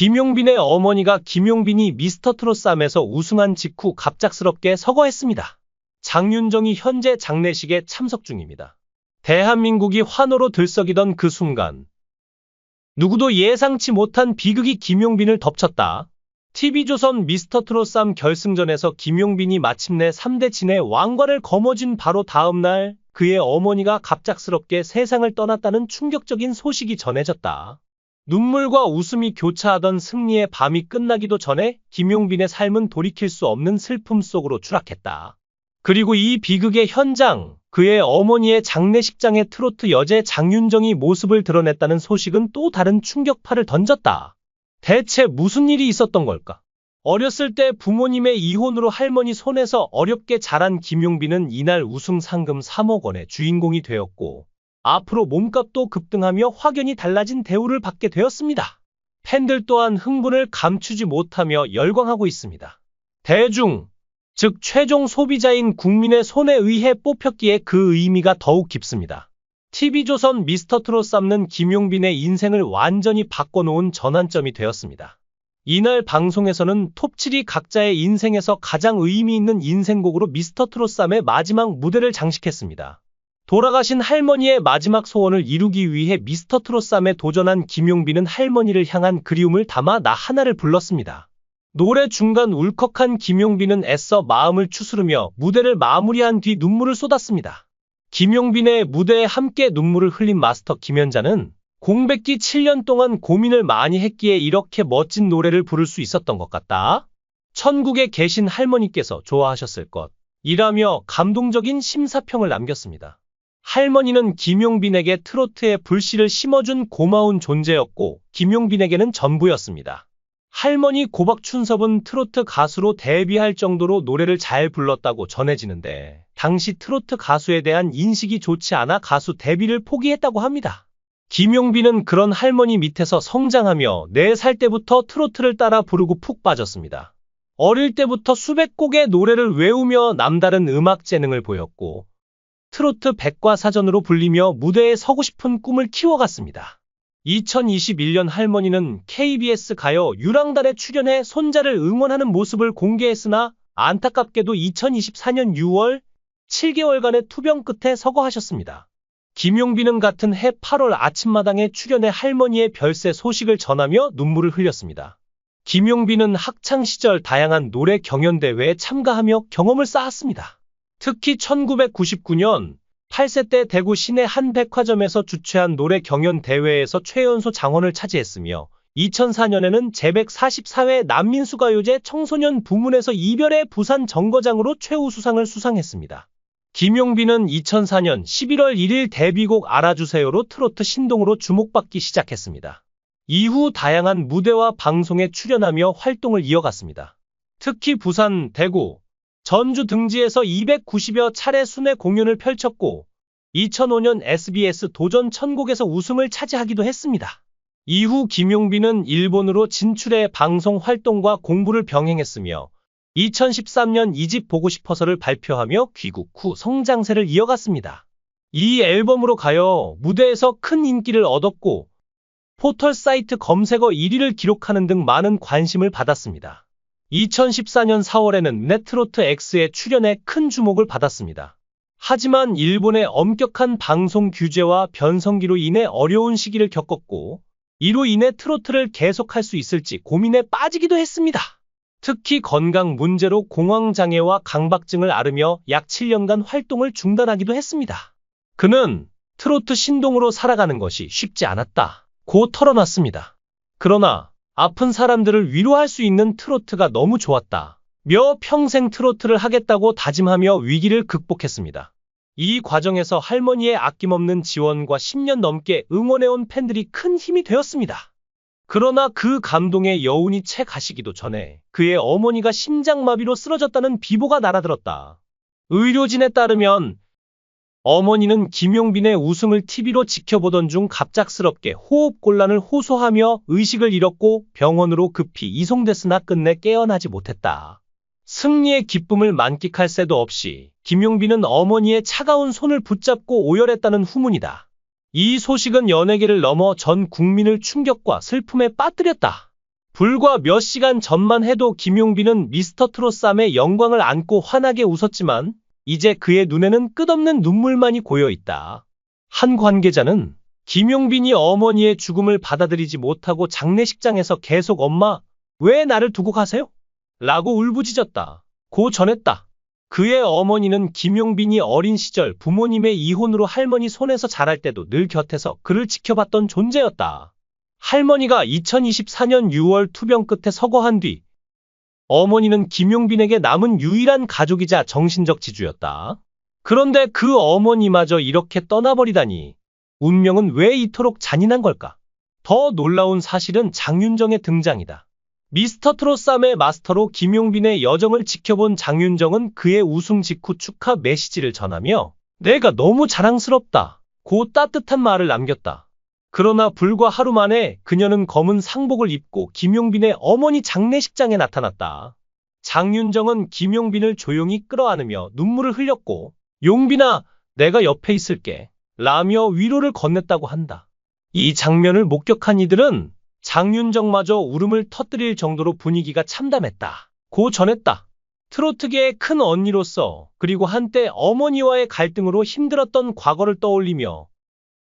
김용빈의 어머니가 김용빈이 미스터트롯3에서 우승한 직후 갑작스럽게 서거했습니다. 장윤정이 현재 장례식에 참석 중입니다. 대한민국이 환호로 들썩이던 그 순간 누구도 예상치 못한 비극이 김용빈을 덮쳤다. TV조선 미스터트롯3 결승전에서 김용빈이 마침내 3대 진의 왕관을 거머쥔 바로 다음 날 그의 어머니가 갑작스럽게 세상을 떠났다는 충격적인 소식이 전해졌다. 눈물과 웃음이 교차하던 승리의 밤이 끝나기도 전에 김용빈의 삶은 돌이킬 수 없는 슬픔 속으로 추락했다. 그리고 이 비극의 현장, 그의 어머니의 장례식장에 트로트 여제 장윤정이 모습을 드러냈다는 소식은 또 다른 충격파를 던졌다. 대체 무슨 일이 있었던 걸까? 어렸을 때 부모님의 이혼으로 할머니 손에서 어렵게 자란 김용빈은 이날 우승 상금 3억 원의 주인공이 되었고 앞으로 몸값도 급등하며 확연히 달라진 대우를 받게 되었습니다. 팬들 또한 흥분을 감추지 못하며 열광하고 있습니다. 대중, 즉 최종 소비자인 국민의 손에 의해 뽑혔기에 그 의미가 더욱 깊습니다. TV조선 미스터트롯3는 김용빈의 인생을 완전히 바꿔놓은 전환점이 되었습니다. 이날 방송에서는 톱7이 각자의 인생에서 가장 의미 있는 인생곡으로 미스터트롯3의 마지막 무대를 장식했습니다. 돌아가신 할머니의 마지막 소원을 이루기 위해 미스터트롯3에 도전한 김용빈은 할머니를 향한 그리움을 담아 나 하나를 불렀습니다. 노래 중간 울컥한 김용빈은 애써 마음을 추스르며 무대를 마무리한 뒤 눈물을 쏟았습니다. 김용빈의 무대에 함께 눈물을 흘린 마스터 김연자는 공백기 7년 동안 고민을 많이 했기에 이렇게 멋진 노래를 부를 수 있었던 것 같다. 천국에 계신 할머니께서 좋아하셨을 것이라며 감동적인 심사평을 남겼습니다. 할머니는 김용빈에게 트로트의 불씨를 심어준 고마운 존재였고 김용빈에게는 전부였습니다. 할머니 고박춘섭은 트로트 가수로 데뷔할 정도로 노래를 잘 불렀다고 전해지는데 당시 트로트 가수에 대한 인식이 좋지 않아 가수 데뷔를 포기했다고 합니다. 김용빈은 그런 할머니 밑에서 성장하며 4살 때부터 트로트를 따라 부르고 푹 빠졌습니다. 어릴 때부터 수백 곡의 노래를 외우며 남다른 음악 재능을 보였고 트로트 백과사전으로 불리며 무대에 서고 싶은 꿈을 키워갔습니다. 2021년 할머니는 KBS 가요 유랑단에 출연해 손자를 응원하는 모습을 공개했으나 안타깝게도 2024년 6월 7개월간의 투병 끝에 서거하셨습니다. 김용빈은 같은 해 8월 아침마당에 출연해 할머니의 별세 소식을 전하며 눈물을 흘렸습니다. 김용빈은 학창시절 다양한 노래 경연대회에 참가하며 경험을 쌓았습니다. 특히 1999년 8세 때 대구 시내 한 백화점에서 주최한 노래 경연대회에서 최연소 장원을 차지했으며 2004년에는 제144회 난민수가요제 청소년 부문에서 이별의 부산 정거장으로 최우수상을 수상했습니다. 김용빈은 2004년 11월 1일 데뷔곡 알아주세요로 트로트 신동으로 주목받기 시작했습니다. 이후 다양한 무대와 방송에 출연하며 활동을 이어갔습니다. 특히 부산, 대구, 전주 등지에서 290여 차례 순회 공연을 펼쳤고 2005년 SBS 도전 천국에서 우승을 차지하기도 했습니다. 이후 김용빈은 일본으로 진출해 방송 활동과 공부를 병행했으며 2013년 2집 보고 싶어서를 발표하며 귀국 후 성장세를 이어갔습니다. 이 앨범으로 가요 무대에서 큰 인기를 얻었고 포털 사이트 검색어 1위를 기록하는 등 많은 관심을 받았습니다. 2014년 4월에는 네트로트 X에 출연해 큰 주목을 받았습니다. 하지만 일본의 엄격한 방송 규제와 변성기로 인해 어려운 시기를 겪었고 이로 인해 트로트를 계속할 수 있을지 고민에 빠지기도 했습니다. 특히 건강 문제로 공황장애와 강박증을 앓으며 약 7년간 활동을 중단하기도 했습니다. 그는 트로트 신동으로 살아가는 것이 쉽지 않았다고 털어놨습니다. 그러나 아픈 사람들을 위로할 수 있는 트로트가 너무 좋았다며 평생 트로트를 하겠다고 다짐하며 위기를 극복했습니다. 이 과정에서 할머니의 아낌없는 지원과 10년 넘게 응원해온 팬들이 큰 힘이 되었습니다. 그러나 그 감동의 여운이 채 가시기도 전에 그의 어머니가 심장마비로 쓰러졌다는 비보가 날아들었다. 의료진에 따르면 어머니는 김용빈의 우승을 TV로 지켜보던 중 갑작스럽게 호흡곤란을 호소하며 의식을 잃었고 병원으로 급히 이송됐으나 끝내 깨어나지 못했다. 승리의 기쁨을 만끽할 새도 없이 김용빈은 어머니의 차가운 손을 붙잡고 오열했다는 후문이다. 이 소식은 연예계를 넘어 전 국민을 충격과 슬픔에 빠뜨렸다. 불과 몇 시간 전만 해도 김용빈은 미스터트롯3의 영광을 안고 환하게 웃었지만 이제 그의 눈에는 끝없는 눈물만이 고여 있다. 한 관계자는 김용빈이 어머니의 죽음을 받아들이지 못하고 장례식장에서 계속 엄마, 왜 나를 두고 가세요? 라고 울부짖었다. 고 전했다. 그의 어머니는 김용빈이 어린 시절 부모님의 이혼으로 할머니 손에서 자랄 때도 늘 곁에서 그를 지켜봤던 존재였다. 할머니가 2024년 6월 투병 끝에 서거한 뒤 어머니는 김용빈에게 남은 유일한 가족이자 정신적 지주였다. 그런데 그 어머니마저 이렇게 떠나버리다니 운명은 왜 이토록 잔인한 걸까? 더 놀라운 사실은 장윤정의 등장이다. 미스터트롯3의 마스터로 김용빈의 여정을 지켜본 장윤정은 그의 우승 직후 축하 메시지를 전하며 내가 너무 자랑스럽다 고 따뜻한 말을 남겼다. 그러나 불과 하루 만에 그녀는 검은 상복을 입고 김용빈의 어머니 장례식장에 나타났다. 장윤정은 김용빈을 조용히 끌어안으며 눈물을 흘렸고 용빈아, 내가 옆에 있을게 라며 위로를 건넸다고 한다. 이 장면을 목격한 이들은 장윤정마저 울음을 터뜨릴 정도로 분위기가 참담했다. 고 전했다. 트로트계의 큰 언니로서 그리고 한때 어머니와의 갈등으로 힘들었던 과거를 떠올리며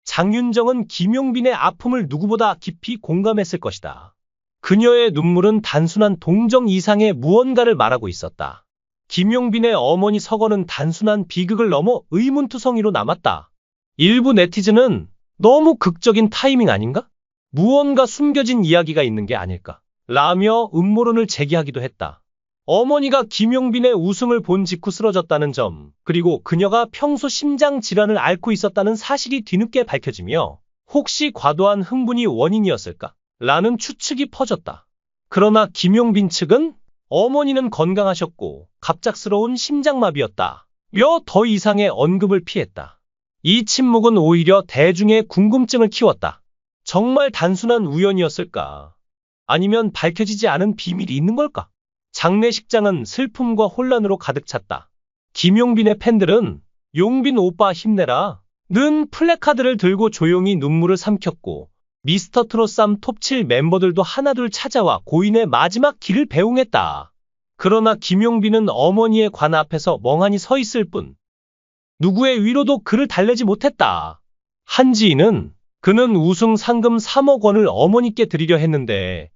장윤정은 김용빈의 아픔을 누구보다 깊이 공감했을 것이다. 그녀의 눈물은 단순한 동정 이상의 무언가를 말하고 있었다. 김용빈의 어머니 서거는 단순한 비극을 넘어 의문투성이로 남았다. 일부 네티즌은 너무 극적인 타이밍 아닌가? 무언가 숨겨진 이야기가 있는 게 아닐까? 라며 음모론을 제기하기도 했다. 어머니가 김용빈의 우승을 본 직후 쓰러졌다는 점, 그리고 그녀가 평소 심장 질환을 앓고 있었다는 사실이 뒤늦게 밝혀지며 혹시 과도한 흥분이 원인이었을까? 라는 추측이 퍼졌다. 그러나 김용빈 측은 어머니는 건강하셨고 갑작스러운 심장마비였다. 며 더 이상의 언급을 피했다. 이 침묵은 오히려 대중의 궁금증을 키웠다. 정말 단순한 우연이었을까? 아니면 밝혀지지 않은 비밀이 있는 걸까? 장례식장은 슬픔과 혼란으로 가득 찼다. 김용빈의 팬들은 용빈 오빠 힘내라 는 플래카드를 들고 조용히 눈물을 삼켰고 미스터트롯3 톱7 멤버들도 하나둘 찾아와 고인의 마지막 길을 배웅했다. 그러나 김용빈은 어머니의 관 앞에서 멍하니 서 있을 뿐 누구의 위로도 그를 달래지 못했다. 한 지인은 그는 우승 상금 3억 원을 어머니께 드리려 했는데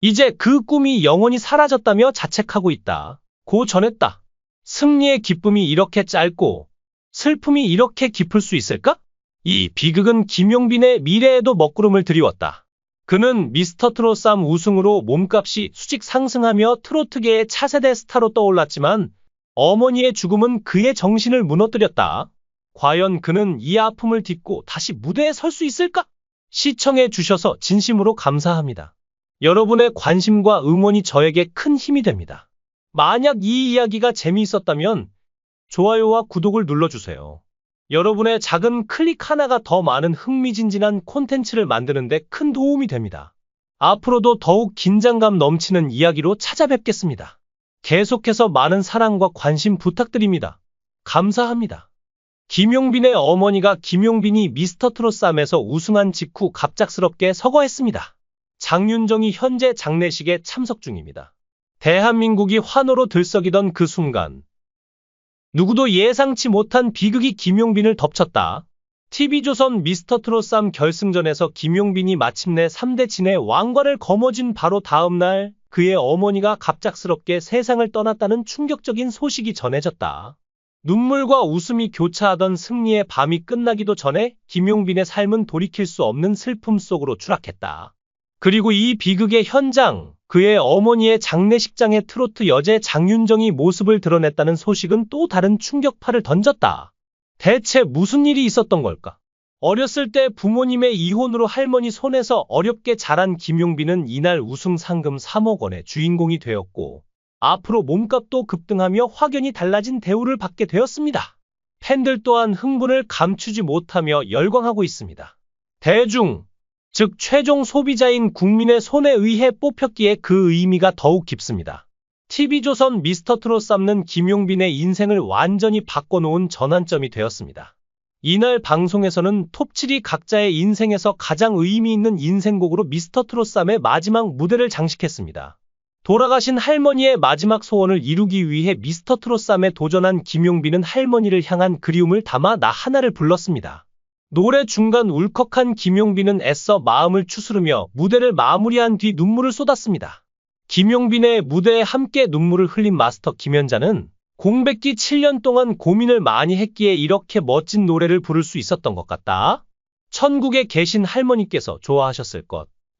이제 그 꿈이 영원히 사라졌다며 자책하고 있다. 고 전했다. 승리의 기쁨이 이렇게 짧고 슬픔이 이렇게 깊을 수 있을까? 이 비극은 김용빈의 미래에도 먹구름을 드리웠다. 그는 미스터트롯3 우승으로 몸값이 수직 상승하며 트로트계의 차세대 스타로 떠올랐지만 어머니의 죽음은 그의 정신을 무너뜨렸다. 과연 그는 이 아픔을 딛고 다시 무대에 설 수 있을까? 시청해 주셔서 진심으로 감사합니다. 여러분의 관심과 응원이 저에게 큰 힘이 됩니다. 만약 이 이야기가 재미있었다면 좋아요와 구독을 눌러주세요. 여러분의 작은 클릭 하나가 더 많은 흥미진진한 콘텐츠를 만드는 데 큰 도움이 됩니다. 앞으로도 더욱 긴장감 넘치는 이야기로 찾아뵙겠습니다. 계속해서 많은 사랑과 관심 부탁드립니다. 감사합니다. 김용빈의 어머니가 김용빈이 미스터트롯3에서 우승한 직후 갑작스럽게 서거했습니다. 장윤정이 현재 장례식에 참석 중입니다. 대한민국이 환호로 들썩이던 그 순간 누구도 예상치 못한 비극이 김용빈을 덮쳤다. TV조선 미스터트롯3 결승전에서 김용빈이 마침내 3대 진의 왕관을 거머쥔 바로 다음 날 그의 어머니가 갑작스럽게 세상을 떠났다는 충격적인 소식이 전해졌다. 눈물과 웃음이 교차하던 승리의 밤이 끝나기도 전에 김용빈의 삶은 돌이킬 수 없는 슬픔 속으로 추락했다. 그리고 이 비극의 현장, 그의 어머니의 장례식장에 트로트 여제 장윤정이 모습을 드러냈다는 소식은 또 다른 충격파를 던졌다. 대체 무슨 일이 있었던 걸까? 어렸을 때 부모님의 이혼으로 할머니 손에서 어렵게 자란 김용빈은 이날 우승 상금 3억 원의 주인공이 되었고 앞으로 몸값도 급등하며 확연히 달라진 대우를 받게 되었습니다. 팬들 또한 흥분을 감추지 못하며 열광하고 있습니다. 대중, 즉 최종 소비자인 국민의 손에 의해 뽑혔기에 그 의미가 더욱 깊습니다. TV조선 미스터트롯3는 김용빈의 인생을 완전히 바꿔놓은 전환점이 되었습니다. 이날 방송에서는 톱7이 각자의 인생에서 가장 의미 있는 인생곡으로 미스터트롯3의 마지막 무대를 장식했습니다. 돌아가신 할머니의 마지막 소원을 이루기 위해 미스터트롯3에 도전한 김용빈은 할머니를 향한 그리움을 담아 나 하나를 불렀습니다. 노래 중간 울컥한 김용빈은 애써 마음을 추스르며 무대를 마무리한 뒤 눈물을 쏟았습니다. 김용빈의 무대에 함께 눈물을 흘린 마스터 김연자는 공백기 7년 동안 고민을 많이 했기에 이렇게 멋진 노래를 부를 수 있었던 것 같다. 천국에 계신 할머니께서 좋아하셨을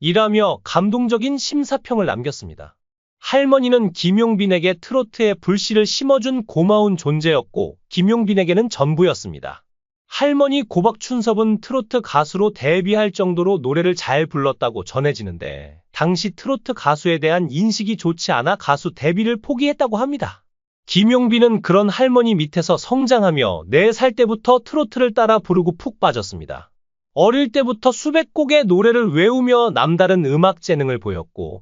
것이라며 감동적인 심사평을 남겼습니다. 할머니는 김용빈에게 트로트의 불씨를 심어준 고마운 존재였고 김용빈에게는 전부였습니다. 할머니 고박춘섭은 트로트 가수로 데뷔할 정도로 노래를 잘 불렀다고 전해지는데 당시 트로트 가수에 대한 인식이 좋지 않아 가수 데뷔를 포기했다고 합니다. 김용빈은 그런 할머니 밑에서 성장하며 4살 때부터 트로트를 따라 부르고 푹 빠졌습니다. 어릴 때부터 수백 곡의 노래를 외우며 남다른 음악 재능을 보였고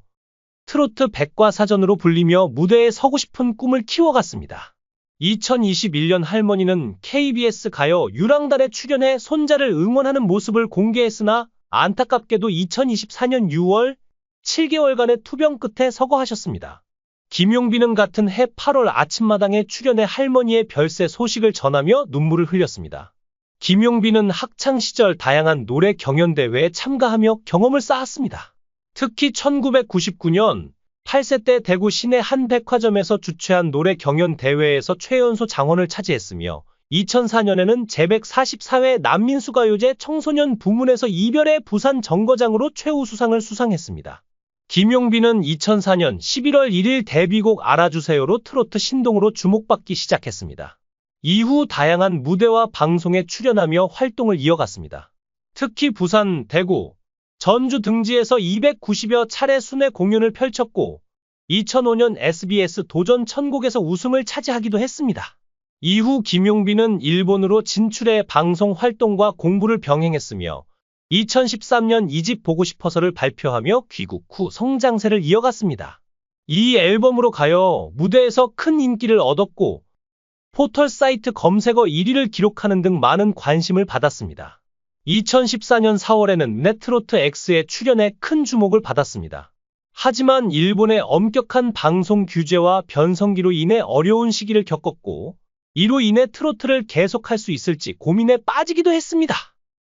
트로트 백과사전으로 불리며 무대에 서고 싶은 꿈을 키워갔습니다. 2021년 할머니는 KBS 가요 유랑단에 출연해 손자를 응원하는 모습을 공개했으나 안타깝게도 2024년 6월 7개월간의 투병 끝에 서거하셨습니다. 김용빈은 같은 해 8월 아침마당에 출연해 할머니의 별세 소식을 전하며 눈물을 흘렸습니다. 김용빈은 학창시절 다양한 노래 경연대회에 참가하며 경험을 쌓았습니다. 특히 1999년 8세 때 대구 시내 한 백화점에서 주최한 노래 경연대회에서 최연소 장원을 차지했으며 2004년에는 제144회 난민수가요제 청소년 부문에서 이별의 부산 정거장으로 최우수상을 수상했습니다. 김용빈은 2004년 11월 1일 데뷔곡 알아주세요로 트로트 신동으로 주목받기 시작했습니다. 이후 다양한 무대와 방송에 출연하며 활동을 이어갔습니다. 특히 부산, 대구, 전주 등지에서 290여 차례 순회 공연을 펼쳤고 2005년 SBS 도전 천국에서 우승을 차지하기도 했습니다. 이후 김용빈은 일본으로 진출해 방송 활동과 공부를 병행했으며 2013년 2집 보고 싶어서를 발표하며 귀국 후 성장세를 이어갔습니다. 이 앨범으로 가요 무대에서 큰 인기를 얻었고 포털 사이트 검색어 1위를 기록하는 등 많은 관심을 받았습니다. 2014년 4월에는 네트로트 X에 출연해 큰 주목을 받았습니다. 하지만 일본의 엄격한 방송 규제와 변성기로 인해 어려운 시기를 겪었고 이로 인해 트로트를 계속할 수 있을지 고민에 빠지기도 했습니다.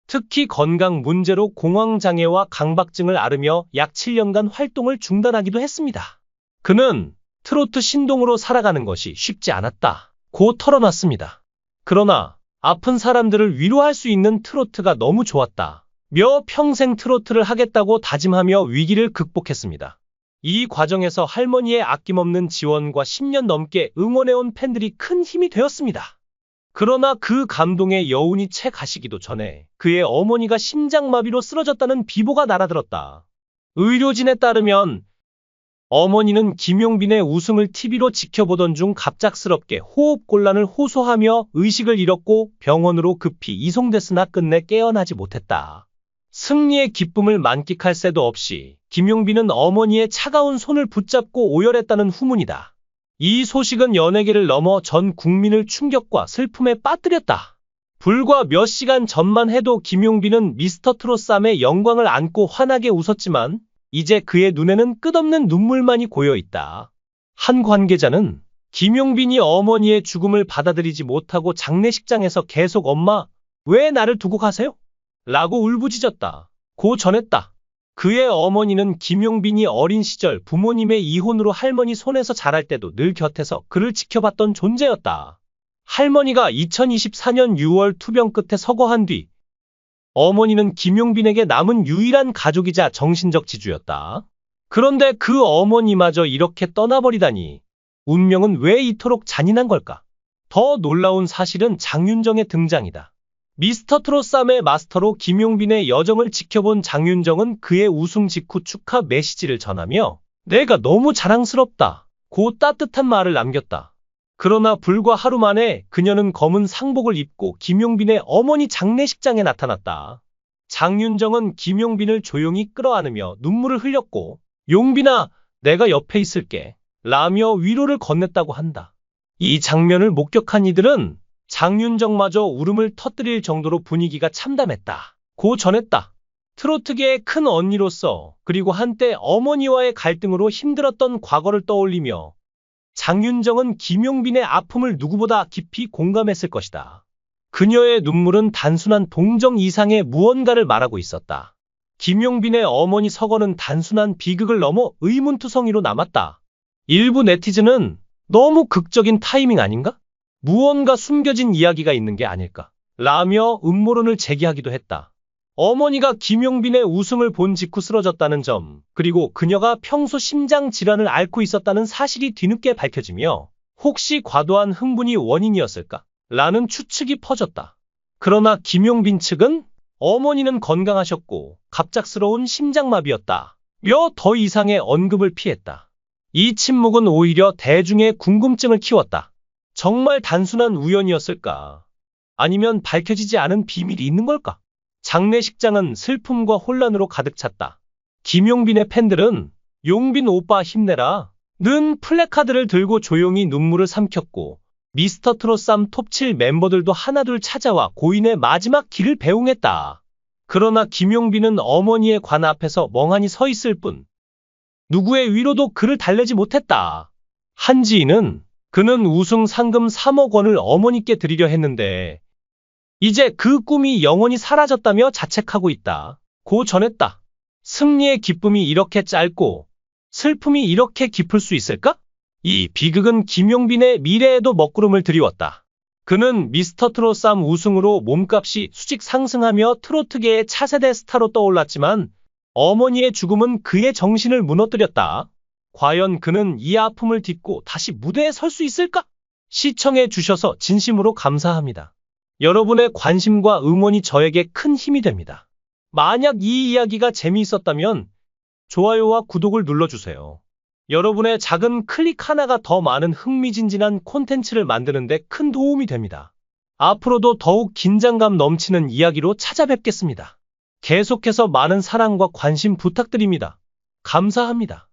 특히 건강 문제로 공황장애와 강박증을 앓으며 약 7년간 활동을 중단하기도 했습니다. 그는 트로트 신동으로 살아가는 것이 쉽지 않았다고 털어놨습니다. 그러나 아픈 사람들을 위로할 수 있는 트로트가 너무 좋았다며 평생 트로트를 하겠다고 다짐하며 위기를 극복했습니다. 이 과정에서 할머니의 아낌없는 지원과 10년 넘게 응원해온 팬들이 큰 힘이 되었습니다. 그러나 그 감동의 여운이 채 가시기도 전에 그의 어머니가 심장마비로 쓰러졌다는 비보가 날아들었다. 의료진에 따르면 어머니는 김용빈의 우승을 TV로 지켜보던 중 갑작스럽게 호흡곤란을 호소하며 의식을 잃었고 병원으로 급히 이송됐으나 끝내 깨어나지 못했다. 승리의 기쁨을 만끽할 새도 없이 김용빈은 어머니의 차가운 손을 붙잡고 오열했다는 후문이다. 이 소식은 연예계를 넘어 전 국민을 충격과 슬픔에 빠뜨렸다. 불과 몇 시간 전만 해도 김용빈은 미스터트롯3의 영광을 안고 환하게 웃었지만 이제 그의 눈에는 끝없는 눈물만이 고여있다. 한 관계자는 김용빈이 어머니의 죽음을 받아들이지 못하고 장례식장에서 계속 엄마, 왜 나를 두고 가세요? 라고 울부짖었다. 고 전했다. 그의 어머니는 김용빈이 어린 시절 부모님의 이혼으로 할머니 손에서 자랄 때도 늘 곁에서 그를 지켜봤던 존재였다. 할머니가 2024년 6월 투병 끝에 서거한 뒤 어머니는 김용빈에게 남은 유일한 가족이자 정신적 지주였다. 그런데 그 어머니마저 이렇게 떠나버리다니 운명은 왜 이토록 잔인한 걸까? 더 놀라운 사실은 장윤정의 등장이다. 미스터트롯3의 마스터로 김용빈의 여정을 지켜본 장윤정은 그의 우승 직후 축하 메시지를 전하며 내가 너무 자랑스럽다 고 따뜻한 말을 남겼다. 그러나 불과 하루 만에 그녀는 검은 상복을 입고 김용빈의 어머니 장례식장에 나타났다. 장윤정은 김용빈을 조용히 끌어안으며 눈물을 흘렸고 용빈아, 내가 옆에 있을게 라며 위로를 건넸다고 한다. 이 장면을 목격한 이들은 장윤정마저 울음을 터뜨릴 정도로 분위기가 참담했다. 고 전했다. 트로트계의 큰 언니로서 그리고 한때 어머니와의 갈등으로 힘들었던 과거를 떠올리며 장윤정은 김용빈의 아픔을 누구보다 깊이 공감했을 것이다. 그녀의 눈물은 단순한 동정 이상의 무언가를 말하고 있었다. 김용빈의 어머니 서거는 단순한 비극을 넘어 의문투성이로 남았다. 일부 네티즌은 너무 극적인 타이밍 아닌가? 무언가 숨겨진 이야기가 있는 게 아닐까? 라며 음모론을 제기하기도 했다. 어머니가 김용빈의 우승을 본 직후 쓰러졌다는 점, 그리고 그녀가 평소 심장 질환을 앓고 있었다는 사실이 뒤늦게 밝혀지며 혹시 과도한 흥분이 원인이었을까? 라는 추측이 퍼졌다. 그러나 김용빈 측은 어머니는 건강하셨고 갑작스러운 심장마비였다. 며 더 이상의 언급을 피했다. 이 침묵은 오히려 대중의 궁금증을 키웠다. 정말 단순한 우연이었을까? 아니면 밝혀지지 않은 비밀이 있는 걸까? 장례식장은 슬픔과 혼란으로 가득 찼다. 김용빈의 팬들은 용빈 오빠 힘내라 는 플래카드를 들고 조용히 눈물을 삼켰고 미스터트롯3 톱7 멤버들도 하나둘 찾아와 고인의 마지막 길을 배웅했다. 그러나 김용빈은 어머니의 관 앞에서 멍하니 서 있을 뿐 누구의 위로도 그를 달래지 못했다. 한 지인은 그는 우승 상금 3억 원을 어머니께 드리려 했는데 이제 그 꿈이 영원히 사라졌다며 자책하고 있다. 고 전했다. 승리의 기쁨이 이렇게 짧고 슬픔이 이렇게 깊을 수 있을까? 이 비극은 김용빈의 미래에도 먹구름을 드리웠다. 그는 미스터트롯3 우승으로 몸값이 수직 상승하며 트로트계의 차세대 스타로 떠올랐지만 어머니의 죽음은 그의 정신을 무너뜨렸다. 과연 그는 이 아픔을 딛고 다시 무대에 설 수 있을까? 시청해 주셔서 진심으로 감사합니다. 여러분의 관심과 응원이 저에게 큰 힘이 됩니다. 만약 이 이야기가 재미있었다면 좋아요와 구독을 눌러주세요. 여러분의 작은 클릭 하나가 더 많은 흥미진진한 콘텐츠를 만드는 데 큰 도움이 됩니다. 앞으로도 더욱 긴장감 넘치는 이야기로 찾아뵙겠습니다. 계속해서 많은 사랑과 관심 부탁드립니다. 감사합니다.